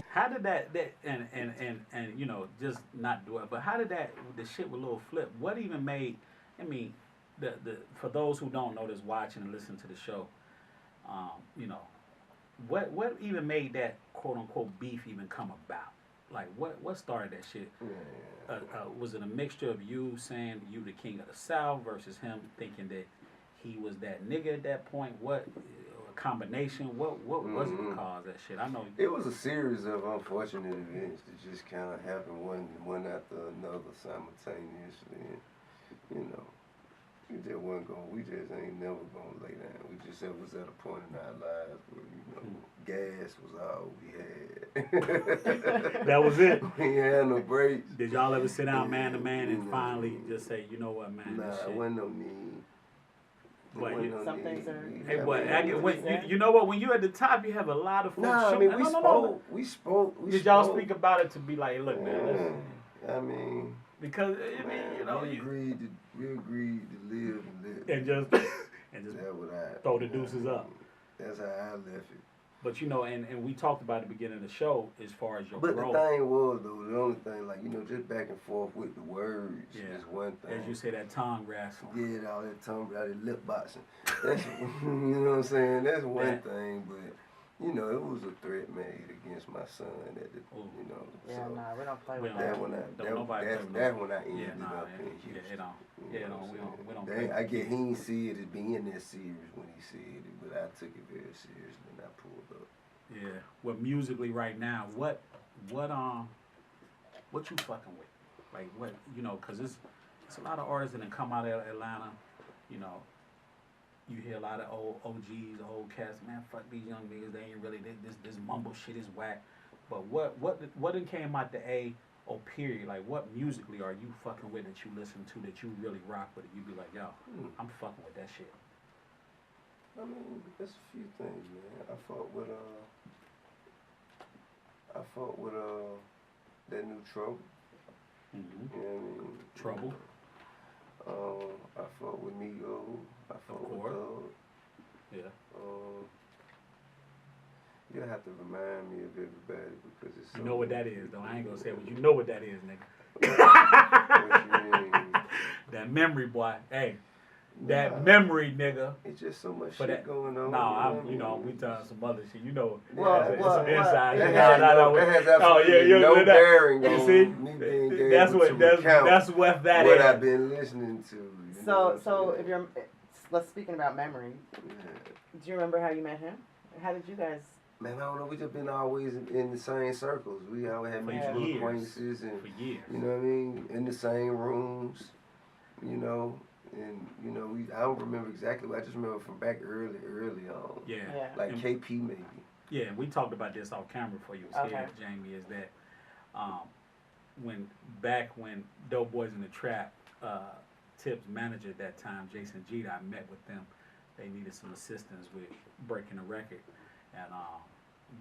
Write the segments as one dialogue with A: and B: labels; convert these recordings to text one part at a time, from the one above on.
A: How did that and you know just not do it, but how did that the shit with Lil Flip? What even made? I mean, the for those who don't know this, watching and listening to the show, you know, what even made that quote unquote beef even come about? Like what started that shit? Was it a mixture of you saying you the king of the South versus him thinking that he was that nigga at that point? What a combination? What was it that caused that shit? I know.
B: It was a series of unfortunate events that just kind of happened one after another simultaneously. And, you know, we just ain't never gonna lay down. We just was at a point in our lives where, you know, gas was all we had.
A: That was it.
B: We had no brakes.
A: Did y'all ever sit down man to man and finally just say, you know what, man?
B: Nah,
A: this shit.
B: it wasn't no need.
A: But
C: some things are.
A: Hey, but you know what? When you're at the top, you have a lot of folks.
B: Nah, I mean, we spoke.
A: Did y'all speak about it to be like, look, man?
B: I mean,
A: because I mean, you know,
B: we agreed to live
A: and just throw the deuces up.
B: That's how I left it.
A: But you know, and we talked about at the beginning of the show as far as your
B: growth.
A: growth.
B: The thing was though, the only thing, like, you know, just back and forth with the words is one thing.
A: As you say, that tongue wrestling.
B: Yeah, all that tongue, all that lip boxing. That's you know what I'm saying. That's one thing, but. You know, it was a threat made against my son at the, you know.
C: Yeah,
B: so
C: nah, we don't play with
B: that.
C: that.
B: When I ended up in Houston.
A: We don't.
B: I get he didn't see it as being that serious when he said it, but I took it very seriously and I pulled up.
A: Yeah. Well, musically right now, what you fucking with? Like what, you know, cause it's a lot of artists that come out of Atlanta, you know. You hear a lot of old OGs, old cats, man, fuck these young niggas, they ain't really, this mumble shit is whack. But what came out the A or period, like what musically are you fucking with that you listen to, that you really rock with it? You be like, yo, I'm fucking with that shit.
B: I mean, there's a few things, man. I fought with that new Trouble.
A: Mm-hmm.
B: You know what I mean?
A: Trouble.
B: I fought with Migo. I fought with Thug.
A: Yeah.
B: You'll have to remind me of everybody because it's so.
A: You know what that is, though. I ain't gonna say what you know what that is, nigga.
B: What you mean?
A: That memory, boy. Hey. That memory, nigga.
B: It's just so much shit going on.
A: No, you know, we done some other shit. You know,
B: it's
A: some inside.
B: That has absolutely no bearing on me being able to recount
A: that's what that
B: what
A: is.
B: I've been listening to.
C: So if you're, let's speaking about memory.
B: Yeah.
C: Do you remember how you met him? How did you guys?
B: Man, I don't know. We just been always in the same circles. We always had mutual acquaintances and
A: for years.
B: You know what I mean? In the same rooms. You know. And, you know, I don't remember exactly, I just remember from back early on.
A: Yeah.
B: Like and KP maybe.
A: Yeah, and we talked about this off camera before you was here, Jamie, is that when Dope Boys in the Trap, Tip's manager at that time, Jason Jeter, I met with them. They needed some assistance with breaking the record. And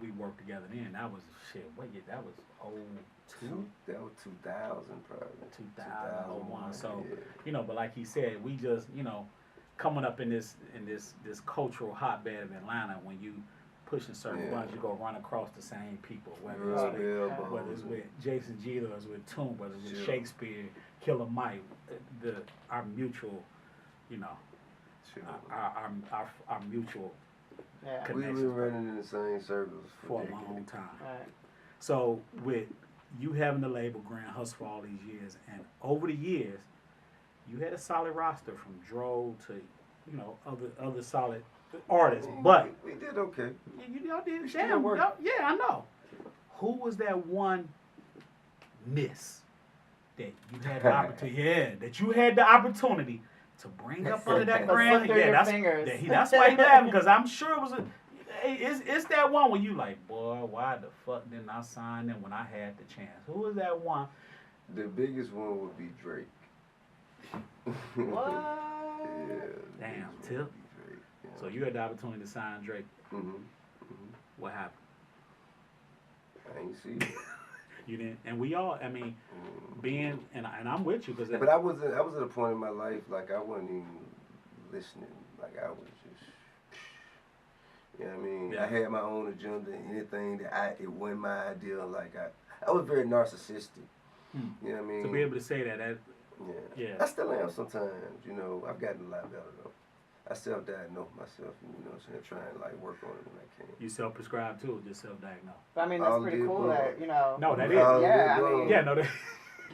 A: we worked together then. That was shit. What year? That was 02?
B: That was 2000 probably.
A: 2001. So, you know, but like he said, we just, you know, coming up in this cultural hotbed of Atlanta, when you pushing certain buttons, you go run across the same people. Whether it's with Jason Jeter, or it's with Toon, whether it's with Shakespeare, Killer Mike, our mutual, you know, our mutual.
C: Yeah.
B: We've been running in the same circles
A: for a long time. Right. So with you having the label Grand Hustle for all these years, and over the years, you had a solid roster from Dro to, you know, other solid artists. But
B: we did okay.
A: Y'all did damn. Yeah, I know. Who was that one miss that you had the opportunity? Yeah, that you had the opportunity to bring up under that grand. Yeah, that's why he laughing, because I'm sure it was it's that one where you like, boy, why the fuck didn't I sign them when I had the chance? Who was that one?
B: The biggest one would be Drake.
C: What?
B: Yeah.
A: Damn, Tip. Yeah. So you had the opportunity to sign Drake. What happened?
B: I ain't see it.
A: You didn't, and we all. I mean, being and I'm with you because.
B: But I was at a point in my life like I wasn't even listening. Like I was just know what I mean?
A: Yeah.
B: I had my own agenda, and anything that it wasn't my idea. Like I was very narcissistic. You know what I mean?
A: To be able to say that
B: yeah. I still am sometimes. You know, I've gotten a lot better though. I self-diagnose myself, and, you know what I'm saying, try and like work on it when I can.
A: you self-prescribed too, just self-diagnose.
C: But I mean, that's pretty cool that, you know.
A: No, that is.
C: Yeah, I mean.
A: Yeah, no, that,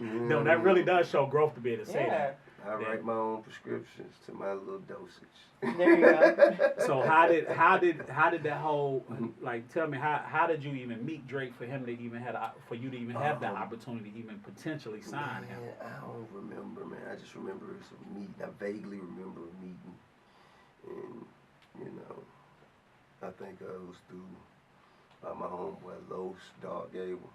A: no, that really does show growth to be able to say that.
B: I write my own prescriptions to my little dosage.
C: There you go.
A: So how did that whole like tell me how did you even meet Drake for him to even for you to even have that opportunity to even potentially sign him?
B: I don't remember, man. I just remember it was a meeting. I vaguely remember a meeting, and you know, I think it was through my homeboy Los Dog Gable.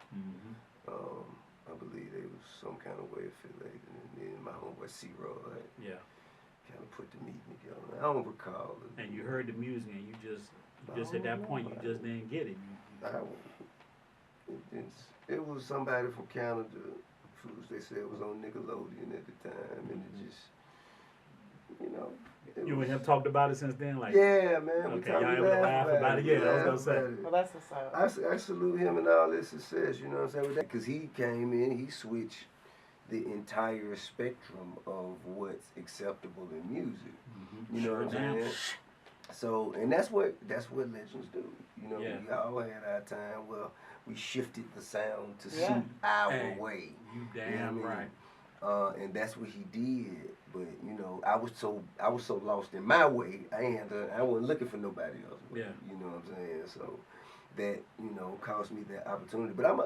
B: I believe they was some kind of way affiliated, and then my homeboy C-Rod kind of put the meeting together. I don't recall it.
A: And you heard the music, and you just at that point you just didn't get it.
B: It was somebody from Canada. They said it was on Nickelodeon at the time, and it just, you know.
A: You and him talked about it since then, like
B: yeah, man.
A: Okay, y'all able to laugh about it? Yeah, I was gonna say.
C: Well, that's what's up.
B: I salute him and all his success. You know what I'm saying? With that, because he came in, he switched the entire spectrum of what's acceptable in music. You know what I'm saying? So, and that's what legends do. You know, we all had our time. Well, we shifted the sound to suit our way.
A: You damn right.
B: And that's what he did. But you know, I was so lost in my way. I wasn't looking for nobody else.
A: Yeah.
B: You know what I'm saying? So that, you know, cost me that opportunity. But I'm a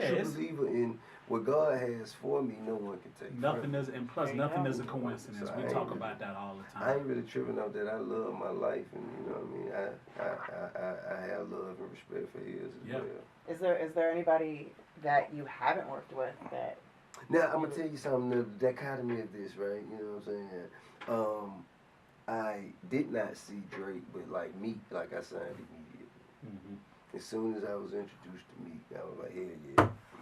B: true believer in what God has for me. No one can take.
A: Nothing is, and plus nothing is a coincidence. So we talk about that all the time.
B: I ain't really tripping off that. I love my life, and you know what I mean. I have love and respect for his as well.
C: Is there anybody that you haven't worked with that?
B: Now, I'm going to tell you something, the dichotomy of this, right? You know what I'm saying? I did not see Drake, but like Meek, like I signed immediately. As soon as I was introduced to Meek, I was like, hell yeah, you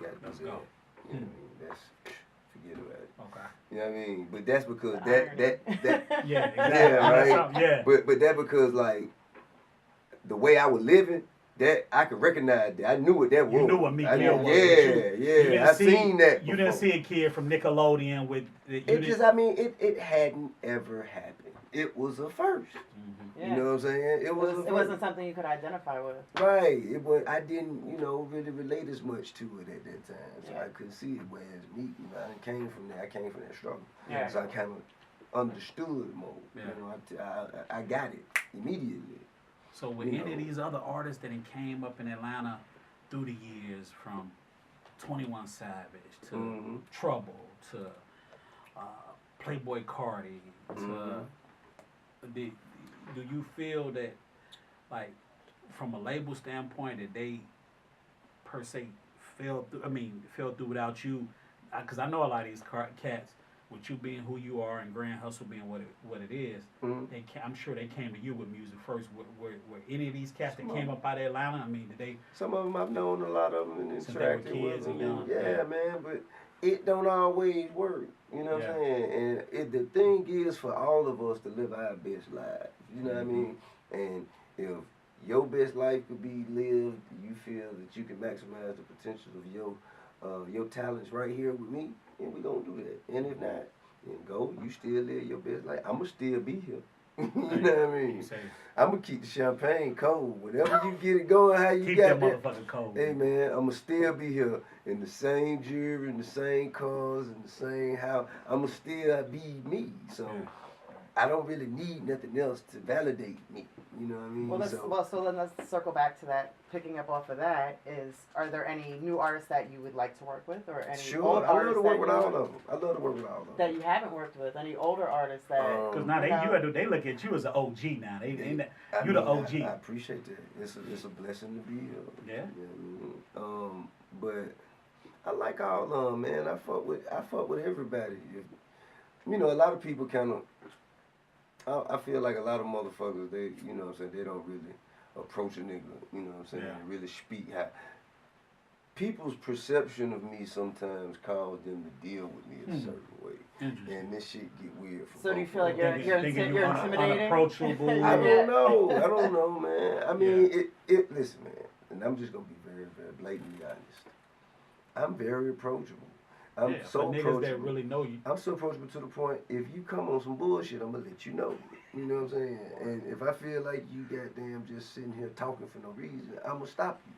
B: got to do that. You know what I mean? That's, forget about it.
A: Okay.
B: You know what I mean? But that's because that
A: yeah, exactly.
B: yeah, right?
A: Yeah.
B: But that because, like, the way I was living, that I could recognize that. I knew what that was.
A: You knew what Meek Mill was.
B: Yeah. I seen that before.
A: You didn't see a kid from Nickelodeon with...
B: it hadn't ever happened. It was a first.
C: Yeah.
B: You know what I'm saying? It
C: wasn't something you could identify with.
B: Right. I didn't, you know, really relate as much to it at that time. So I couldn't see it. Whereas Meek, you know, I came from that. I came from that struggle.
C: Yeah.
B: So I kind of understood more. Yeah. You know, I got it immediately.
A: So with any of these other artists that came up in Atlanta through the years, from 21 Savage to Trouble to Playboy Cardi to do you feel that, like, from a label standpoint, that they per se fell through without you? Because I know a lot of these cats, with you being who you are and Grand Hustle being what it is, I'm sure they came to you with music first. Were any of these cats that came up out of Atlanta? I mean, did they?
B: Some of them I've known a lot of them and interacted with them.
A: Yeah,
B: man, but it don't always work. You know what I'm saying? And the thing is for all of us to live our best lives. You know what I mean? And if your best life could be lived, you feel that you can maximize the potential of your talents right here with me, and we gonna do that. And if not, then go. You still live your best life. I'ma still be here. You know what I mean? I'ma keep the champagne cold. Whenever you get it going, how you
A: keep
B: got
A: that motherfucker cold.
B: Hey man, I'ma still be here in the same jewelry, in the same cars, in the same house. I'ma still be me. So I don't really need nothing else to validate me. You know what I mean?
C: So then let's circle back to that. Picking up off of that, are there any new artists that you would like to work with, or any old
B: I love to work with all of them.
C: That you haven't worked with? Any older artists that?
A: Because now they look at you as an OG now. You the OG.
B: I appreciate that. It's a blessing to be here.
A: Yeah.
B: You know what I mean? But I like all of them, man. I fuck with everybody. You know, a lot of people kind of. I feel like a lot of motherfuckers, they, you know what I'm saying, they don't really approach a nigga, you know what I'm saying, and really speak how people's perception of me sometimes cause them to deal with me a certain way. And this shit get weird.
C: So do you feel like you're intimidating?
A: Unapproachable.
B: I don't know, man. I mean, listen, man, and I'm just gonna be very, very blatantly honest. I'm very approachable. I'm so approachable.
A: That really know you.
B: I'm so approachable to the point, if you come on some bullshit, I'm gonna let you know. You know what I'm saying? And if I feel like you goddamn just sitting here talking for no reason, I'm gonna stop you.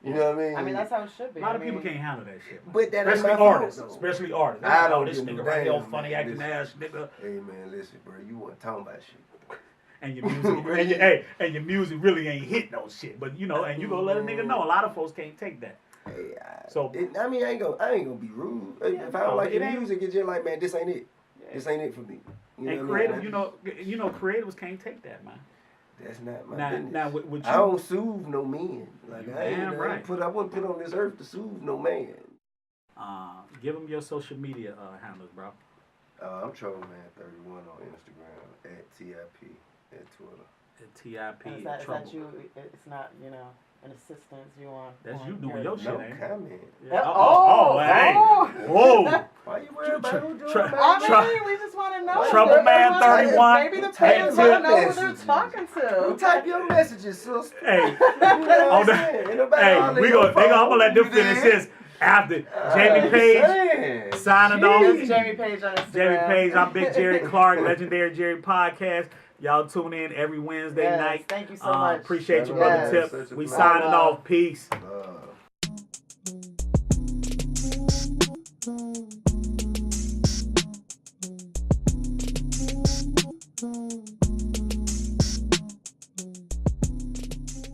B: You know what I mean?
C: I mean, that's how it should be.
A: A lot of people can't handle that shit.
B: But that
A: especially
B: ain't my
A: artists.
B: fault,
A: Especially artists.
B: I don't
A: this
B: give a
A: nigga right here,
B: damn,
A: funny acting
B: listen.
A: ass nigga.
B: Hey man, listen, bro, you weren't talking about shit.
A: And your music, and your music really ain't hit no shit. But you know, and you gonna let a nigga know. A lot of folks can't take that.
B: Hey,
A: I
B: mean, I ain't gonna be rude. If I don't like your music, it's just like, man, this ain't it. Yeah. This ain't it for me. You
A: and creative, you know, creatives can't take that, man.
B: That's not my business.
A: Now, with you,
B: I don't soothe no men. Like I
A: right.
B: wasn't put on this earth to soothe no man.
A: Give them your social media handles, bro.
B: I'm TrollMan31 on Instagram, at TIP at Twitter.
A: At TIP.
C: Is that you? It's not, you know, an assistance you want.
A: That's you doing your shit,
B: no
A: ain't
B: comment.
A: Yeah. Hey. Whoa.
B: Why you worried about who doing
C: I mean, we just want to know.
A: Trouble Man 31.
C: Maybe the fans want to know who they're talking to.
B: Who type your messages, sister?
A: Hey.
B: Hey,
A: I'm gonna let them finish this after Jamie Page signing off.
C: It's Jamie Page on Instagram.
A: Jamie Page, I'm Big Jerry Clark, Legendary Jerry Podcast. Y'all tune in every Wednesday night.
C: Thank you so much.
A: Appreciate you, Brother Tip. We signing off. Peace.